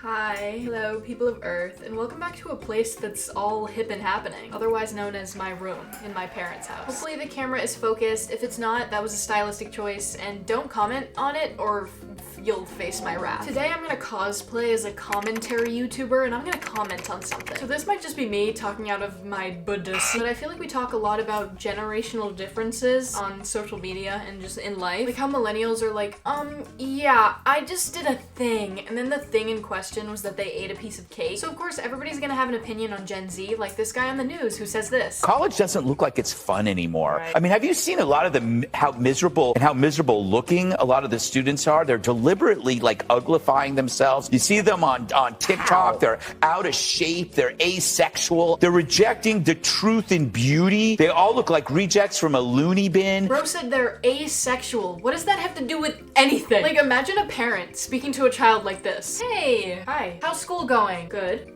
Hi, hello people of Earth, and welcome back to a place that's all hip and happening, otherwise known as my room in my parents' house. Hopefully the camera is focused. If it's not, that was a stylistic choice, and don't comment on it or you'll face my wrath. Today I'm gonna cosplay as a commentary YouTuber, and I'm gonna comment on something. So this might just be me talking out of my Buddhist, but I feel like we talk a lot about generational differences on social media and just in life. Like how millennials are like, yeah, I just did a thing, and then the thing in question was that they ate a piece of cake. So of course everybody's gonna have an opinion on Gen Z, like this guy on the news who says this. College doesn't look like it's fun anymore. Right. I mean, have you seen a lot of how miserable looking a lot of the students are? They're deliberately like uglifying themselves. You see them on TikTok. How? They're out of shape. They're asexual. They're rejecting the truth and beauty. They all look like rejects from a loony bin. Bro said they're asexual. What does that have to do with anything? Like, imagine a parent speaking to a child like this. Hey, hi, how's school going? Good.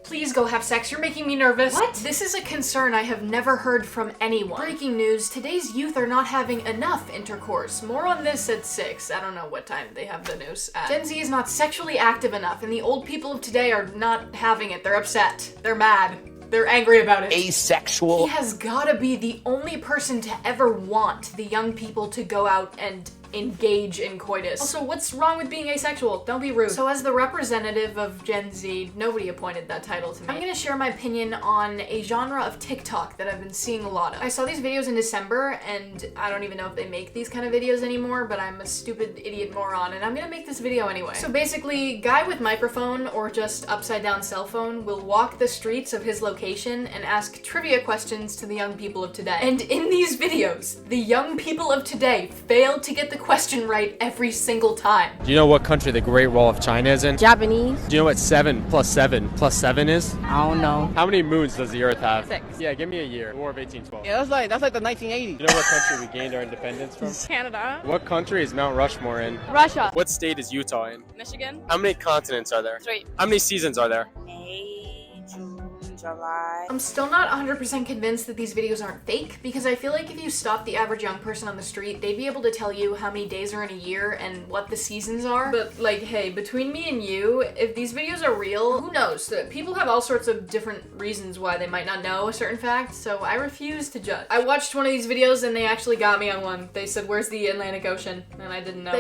Please go have sex, you're making me nervous. What? This is a concern I have never heard from anyone. Breaking news, today's youth are not having enough intercourse. More on this at 6. I don't know what time they have the news at. Gen Z is not sexually active enough, and the old people of today are not having it. They're upset. They're mad. They're angry about it. Asexual. He has gotta be the only person to ever want the young people to go out and engage in coitus. Also, what's wrong with being asexual? Don't be rude. So as the representative of Gen Z, nobody appointed that title to me. I'm gonna share my opinion on a genre of TikTok that I've been seeing a lot of. I saw these videos in December, and I don't even know if they make these kind of videos anymore, but I'm a stupid idiot moron, and I'm gonna make this video anyway. So basically, guy with microphone or just upside down cell phone will walk the streets of his location and ask trivia questions to the young people of today. And in these videos, the young people of today fail to get the question right every single time. Do you know what country the Great Wall of China is in? Japanese. Do you know what 7 plus 7 plus 7 is? I don't know. How many moons does the Earth have? 6. Yeah, give me a year. War of 1812. Yeah, that's like the 1980s. Do you know what country we gained our independence from? Canada. What country is Mount Rushmore in? Russia. What state is Utah in? Michigan. How many continents are there? 3. How many seasons are there? May, June, July. I'm still not 100% convinced that these videos aren't fake, because I feel like if you stop the average young person on the street, they'd be able to tell you how many days are in a year and what the seasons are. But like, hey, between me and you, if these videos are real, who knows? People have all sorts of different reasons why they might not know a certain fact, so I refuse to judge. I watched one of these videos and they actually got me on one. They said, where's the Atlantic Ocean? And I didn't know.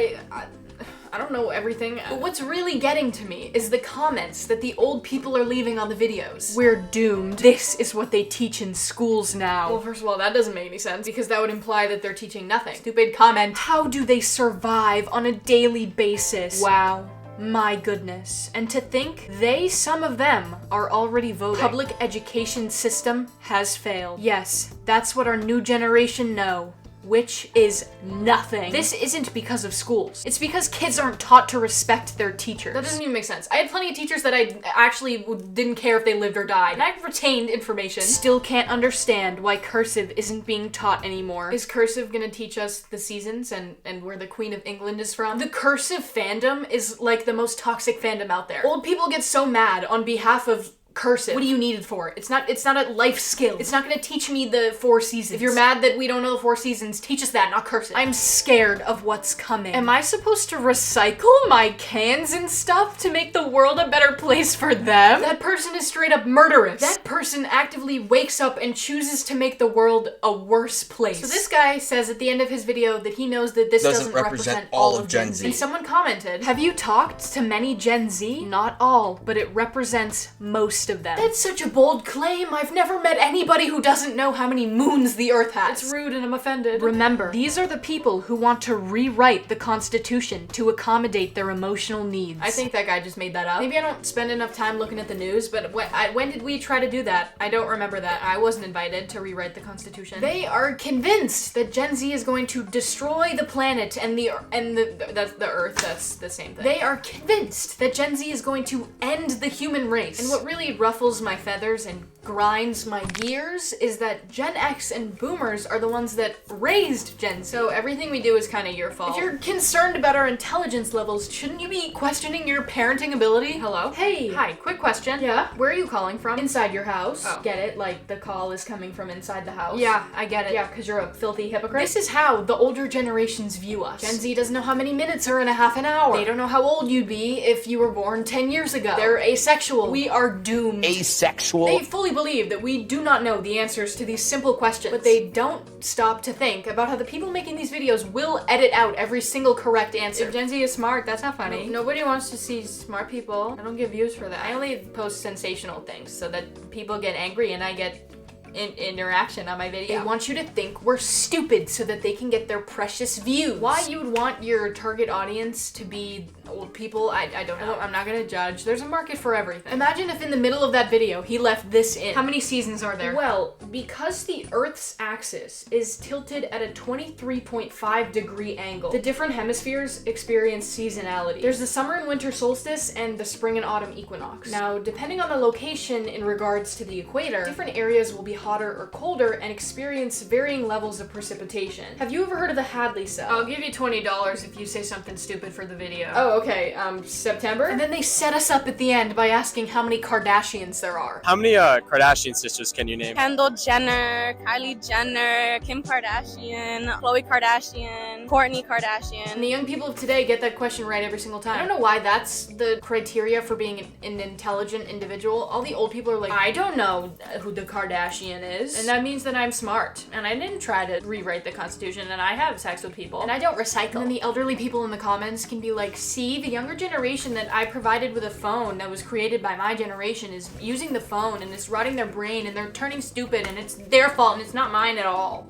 I don't know everything, but what's really getting to me is the comments that the old people are leaving on the videos. We're doomed. This is what they teach in schools now. Well, first of all, that doesn't make any sense, because that would imply that they're teaching nothing. Stupid comment. How do they survive on a daily basis? Wow. My goodness. And to think, some of them, are already voting. Public education system has failed. Yes, that's what our new generation know. Which is nothing. This isn't because of schools. It's because kids aren't taught to respect their teachers. That doesn't even make sense. I had plenty of teachers that I actually didn't care if they lived or died, and I retained information. Still can't understand why cursive isn't being taught anymore. Is cursive gonna teach us the seasons and where the Queen of England is from? The cursive fandom is like the most toxic fandom out there. Old people get so mad on behalf of cursive. What do you need it for? It's not a life skill. It's not gonna teach me the 4 seasons. If you're mad that we don't know the 4 seasons, teach us that, not cursive. I'm scared of what's coming. Am I supposed to recycle my cans and stuff to make the world a better place for them? That person is straight up murderous. That person actively wakes up and chooses to make the world a worse place. So this guy says at the end of his video that he knows that this doesn't represent all of Gen Z. And someone commented, have you talked to many Gen Z? Not all, but it represents most of them. That's such a bold claim. I've never met anybody who doesn't know how many moons the Earth has. It's rude and I'm offended. Remember, these are the people who want to rewrite the Constitution to accommodate their emotional needs. I think that guy just made that up. Maybe I don't spend enough time looking at the news, but when did we try to do that? I don't remember that. I wasn't invited to rewrite the Constitution. They are convinced that Gen Z is going to destroy the planet and the Earth. That's the same thing. They are convinced that Gen Z is going to end the human race. And what really ruffles my feathers and grinds my gears is that Gen X and Boomers are the ones that raised Gen Z. So everything we do is kind of your fault. If you're concerned about our intelligence levels, shouldn't you be questioning your parenting ability? Hello? Hey. Hi, quick question. Yeah? Where are you calling from? Inside your house. Oh. Get it? Like the call is coming from inside the house? Yeah, I get it. Yeah, because you're a filthy hypocrite. This is how the older generations view us. Gen Z doesn't know how many minutes are in a half an hour. They don't know how old you'd be if you were born 10 years ago. They're asexual. We are doomed. Asexual? They fully believe that we do not know the answers to these simple questions, but they don't stop to think about how the people making these videos will edit out every single correct answer. If Gen Z is smart, that's not funny. Nobody wants to see smart people. I don't get views for that. I only post sensational things so that people get angry and I get interaction on my video. They want you to think we're stupid so that they can get their precious views. Why you would want your target audience to be old people, I don't know. I'm not gonna judge. There's a market for everything. Imagine if in the middle of that video he left this in. How many seasons are there? Well, because the Earth's axis is tilted at a 23.5 degree angle, the different hemispheres experience seasonality. There's the summer and winter solstice and the spring and autumn equinox. Now, depending on the location in regards to the equator, different areas will be hotter or colder and experience varying levels of precipitation. Have you ever heard of the Hadley cell? I'll give you $20 if you say something stupid for the video. Oh, okay. September? And then they set us up at the end by asking how many Kardashians there are. How many Kardashian sisters can you name? Kendall Jenner, Kylie Jenner, Kim Kardashian, Khloe Kardashian, Kourtney Kardashian. And the young people of today get that question right every single time. I don't know why that's the criteria for being an intelligent individual. All the old people are like, I don't know who the Kardashian is, and that means that I'm smart, and I didn't try to rewrite the Constitution, and I have sex with people, and I don't recycle. And then the elderly people in the comments can be like, see, the younger generation that I provided with a phone that was created by my generation is using the phone, and it's rotting their brain, and they're turning stupid, and it's their fault, and it's not mine at all.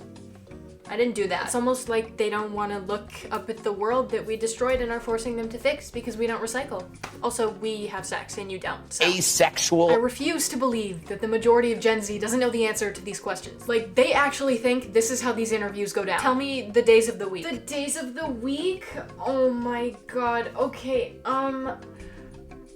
I didn't do that. It's almost like they don't want to look up at the world that we destroyed and are forcing them to fix because we don't recycle. Also, we have sex and you don't. So. Asexual? I refuse to believe that the majority of Gen Z doesn't know the answer to these questions. Like, they actually think this is how these interviews go down. Tell me the days of the week. The days of the week? Oh my god. Okay,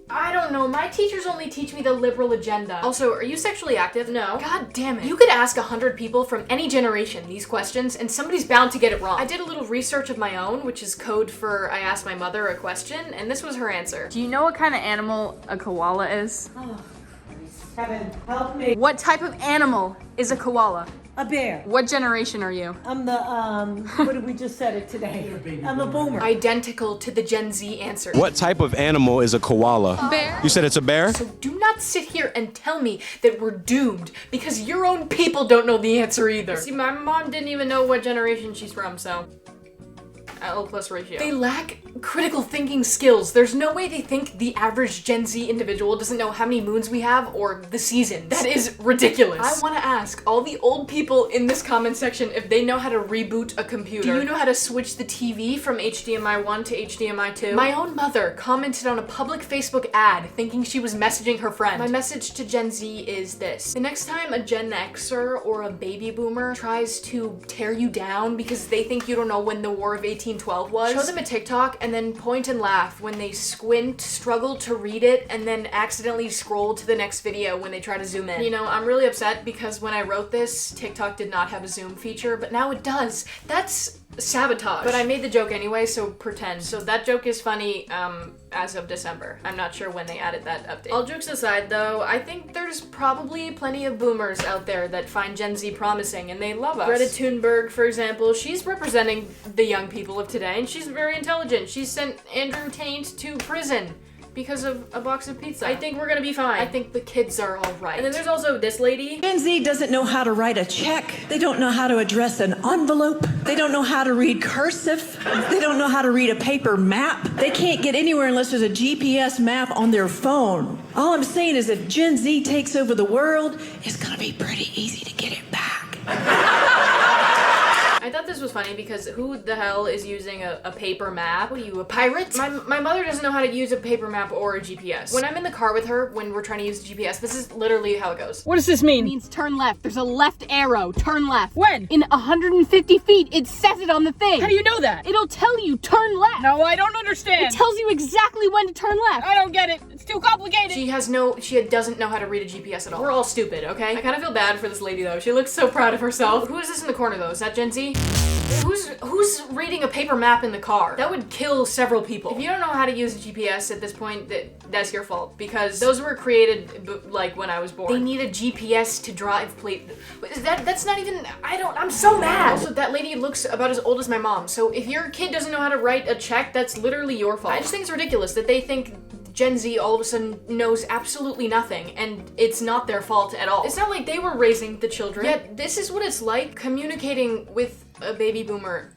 I don't know. My teachers only teach me the liberal agenda. Also, are you sexually active? No. God damn it. You could ask 100 people from any generation these questions and somebody's bound to get it wrong. I did a little research of my own, which is code for I asked my mother a question, and this was her answer. Do you know what kind of animal a koala is? Oh, Heaven, help me. What type of animal is a koala? A bear. What generation are you? I'm the, what did we just said it today? I'm a boomer. Identical to the Gen Z answer. What type of animal is a koala? Bear. You said it's a bear? So do not sit here and tell me that we're doomed because your own people don't know the answer either. See, my mom didn't even know what generation she's from, so. L plus ratio. They lack critical thinking skills. There's no way they think the average Gen Z individual doesn't know how many moons we have or the seasons. That is ridiculous. I want to ask all the old people in this comment section if they know how to reboot a computer. Do you know how to switch the TV from HDMI 1 to HDMI 2? My own mother commented on a public Facebook ad thinking she was messaging her friend. My message to Gen Z is this. The next time a Gen Xer or a baby boomer tries to tear you down because they think you don't know when the War of 1812 was, show them a TikTok and then point and laugh when they squint, struggle to read it, and then accidentally scroll to the next video when they try to zoom in. You know, I'm really upset because when I wrote this, TikTok did not have a zoom feature, but now it does. That's sabotage. But I made the joke anyway, so pretend. So that joke is funny, as of December. I'm not sure when they added that update. All jokes aside though, I think there's probably plenty of boomers out there that find Gen Z promising and they love us. Greta Thunberg, for example, she's representing the young people of today and she's very intelligent. She sent Andrew Tate to prison because of a box of pizza. I think we're gonna be fine. I think the kids are all right. And then there's also this lady. Gen Z doesn't know how to write a check. They don't know how to address an envelope. They don't know how to read cursive. They don't know how to read a paper map. They can't get anywhere unless there's a GPS map on their phone. All I'm saying is if Gen Z takes over the world, it's gonna be pretty easy to get it back. I thought thought this was funny because who the hell is using a paper map? What are you, a pirate? My mother doesn't know how to use a paper map or a GPS. When I'm in the car with her, when we're trying to use the GPS, this is literally how it goes. What does this mean? It means turn left. There's a left arrow. Turn left. When? In 150 feet. It says it on the thing. How do you know that? It'll tell you turn left. No, I don't understand. It tells you exactly when to turn left. I don't get it. It's too complicated. She doesn't know how to read a GPS at all. We're all stupid, okay? I kind of feel bad for this lady though. She looks so proud of herself. Who is this in the corner though? Is that Gen Z? Who's reading a paper map in the car? That would kill several people. If you don't know how to use a GPS at this point, that's your fault, because those were created like when I was born. They need a GPS to drive that's not even, I'm so mad. Also, that lady looks about as old as my mom, so if your kid doesn't know how to write a check, that's literally your fault. I just think it's ridiculous that they think Gen Z all of a sudden knows absolutely nothing, and it's not their fault at all. It's not like they were raising the children. Yet, this is what it's like communicating with a baby boomer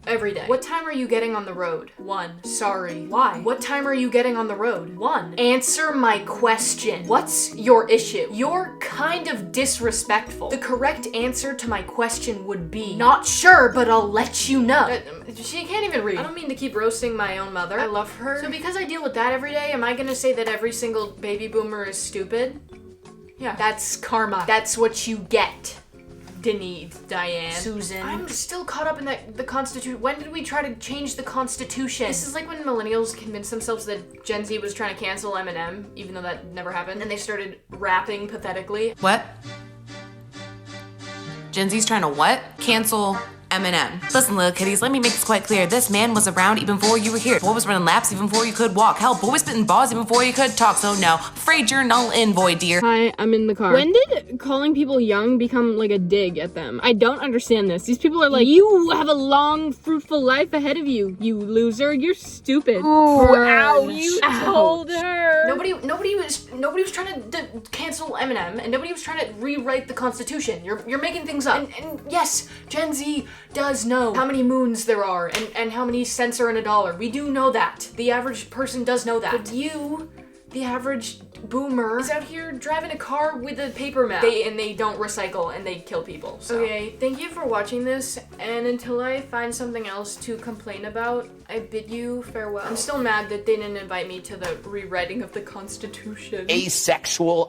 every day. What time are you getting on the road? 1. Sorry. Why? What time are you getting on the road? 1. Answer my question. What's your issue? You're kind of disrespectful. The correct answer to my question would be, not sure, but I'll let you know. She can't even read. I don't mean to keep roasting my own mother. I love her. So because I deal with that every day, am I gonna say that every single baby boomer is stupid? Yeah. That's karma. That's what you get. Denise, Diane, Susan. I'm still caught up in the Constitution. When did we try to change the Constitution? This is like when millennials convinced themselves that Gen Z was trying to cancel Eminem, even though that never happened, and they started rapping pathetically. What? Gen Z's trying to what? Cancel Eminem. Listen, little kitties, let me make this quite clear. This man was around even before you were here. Boy was running laps even before you could walk. Hell, boy was spitting balls even before you could talk. So no, afraid you're null and void, dear. Hi, I'm in the car. When did calling people young become like a dig at them? I don't understand this. These people are like, you have a long, fruitful life ahead of you, you loser. You're stupid. Ooh, ow, you told her. Nobody was trying to cancel Eminem, and nobody was trying to rewrite the Constitution. You're making things up. And yes, Gen Z does know how many moons there are and how many cents are in a dollar. We do know that. The average person does know that. But you, the average boomer, is out here driving a car with a paper map. They don't recycle and they kill people. So. Okay, thank you for watching this, and until I find something else to complain about, I bid you farewell. I'm still mad that they didn't invite me to the rewriting of the Constitution. Asexual